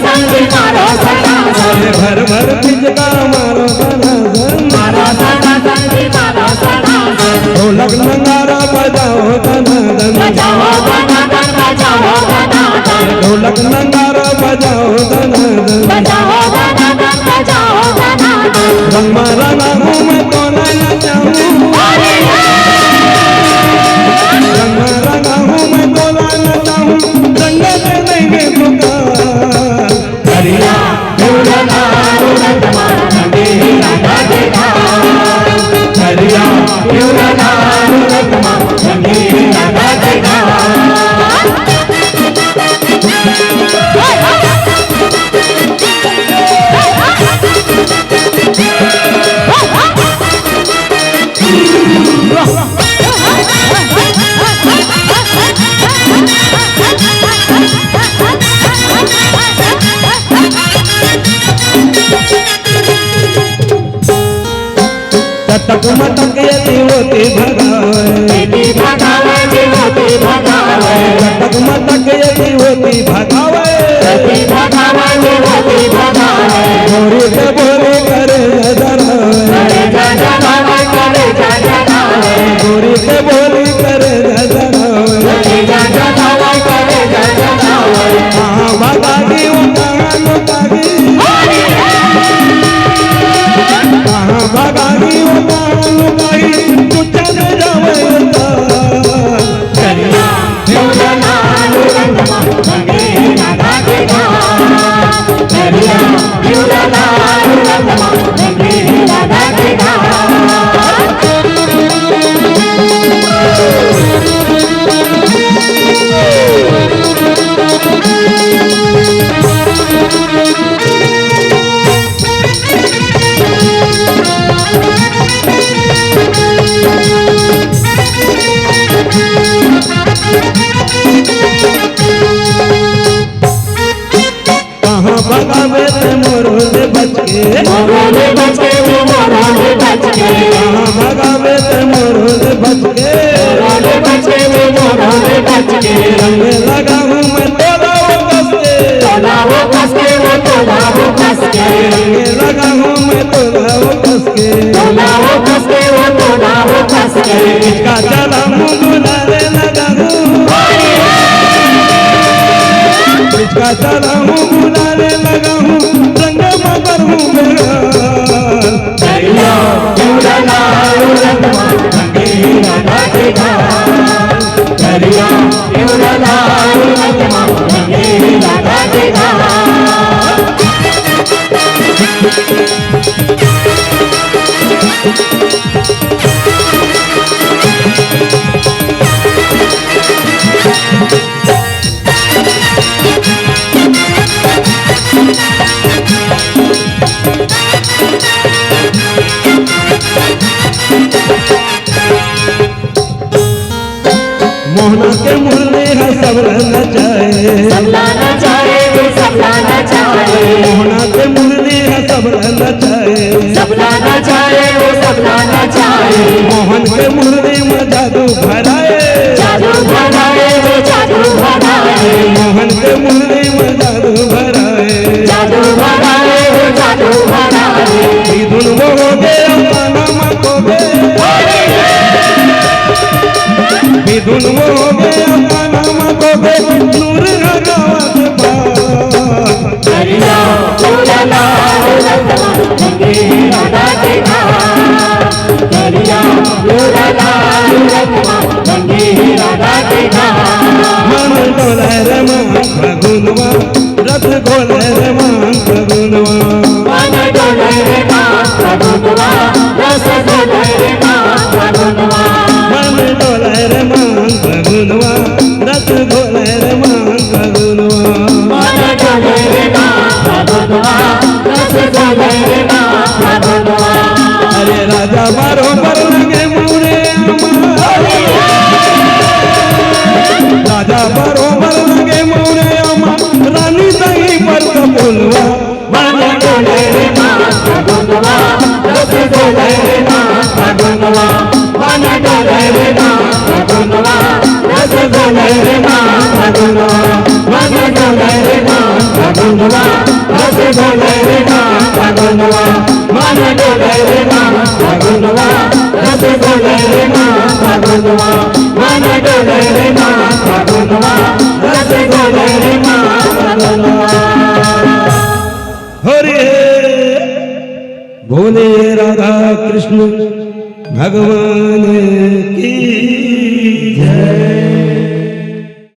संगी मारो सनातन भर भर पिचका मारो सनातन मारो संगी मारो सनातन ढोलक नगारा बजाओ सनातन बजाओ सनातन बजाओ सनातन ढोलक नगारा बजाओ सनातन बजाओ सनातन बजाओ सनातन रंगमा रंगा हूँ मैं तो न चाहूँ रंगमा रंगा हूँ मैं तो न चाहूँ रंग से नहीं पुकार करिया ढोलना ढोलकमा संगे राधा देखा करिया ढोलना ढोलकमा संगे राधा देखा टक मटक यति होती भगावे टक मटक यति होती भगावे गोरी के बोली करे जरावे गोरी के बोली करे जरावे कहाँ भगागी वो कहाँ लुकागी कहाँ भगागी वो कहाँ लुकागी तू चल जावे करिया ढोलना ढोलकमा संगे राधा देखा करिया ढोलना ढोलकमा संगे राधा देखा कहाँ भगावे ते मोरोले बच के मोरोले बच के मोरोले बच के कहाँ भगावे ते मोरोले बच के मोरोले बच के मोरोले बच के रंग लगा हूँ मैं तोला वो कस के तोला वो कस के वो तोला वो कस के रंग लगा हूँ मैं तोला वो कस के तोला वो कस के वो तोला वो कस के इसका चला मुँह बुलाने लगा हूँ इसका चला मुँह बुलाने लगा हूँ रंग मगर हूँ मेरा करिया ढोलना ढोलकमा संगे राधा देखा करिया ढोलना ढोलकमा संगे राधा देखा मोहना के मुरली है सब नचाए सबला नचाए वो सबला नचाए मोहना के मुरली है सब नचाए सबला नचाए वो सबला नचाए मोहन के मुरली में जादू भराए जादू भराए वो जादू भराए मोहन के मुरली में जादू भराए जादू भराए वो जादू भराए धुन वो हो गया गाना मत हो गए धुन वो हो गया गाना मत हो गए नूर गावत बात करिया ढोलना ढोलकमा संगे राधा देखा करिया ढोलना ढोलकमा संगे राधा देखा मन डोले रे मान फगुनवा रथ खोले रे मान फगुनवा मन डोले रे मान फगुनवा रस डोले रे मान फगुनवा मन डोले रे मान फगुनवा रथ खोले रे मान फगुनवा मन डोले रे मान फगुनवा रस डोले रे मान फगुनवा अरे राजा बरोबर लगे मोरे राजा बरोबर लगे मोरे रानी सही पर रस डोले रे माता गुनवा मन डोले रे माता गुनवा रस डोले रे माता गुनवा मन डोले रे माता गुनवा रस डोले रे माता गुनवा। हरे बोले राधा कृष्ण भगवान की जय।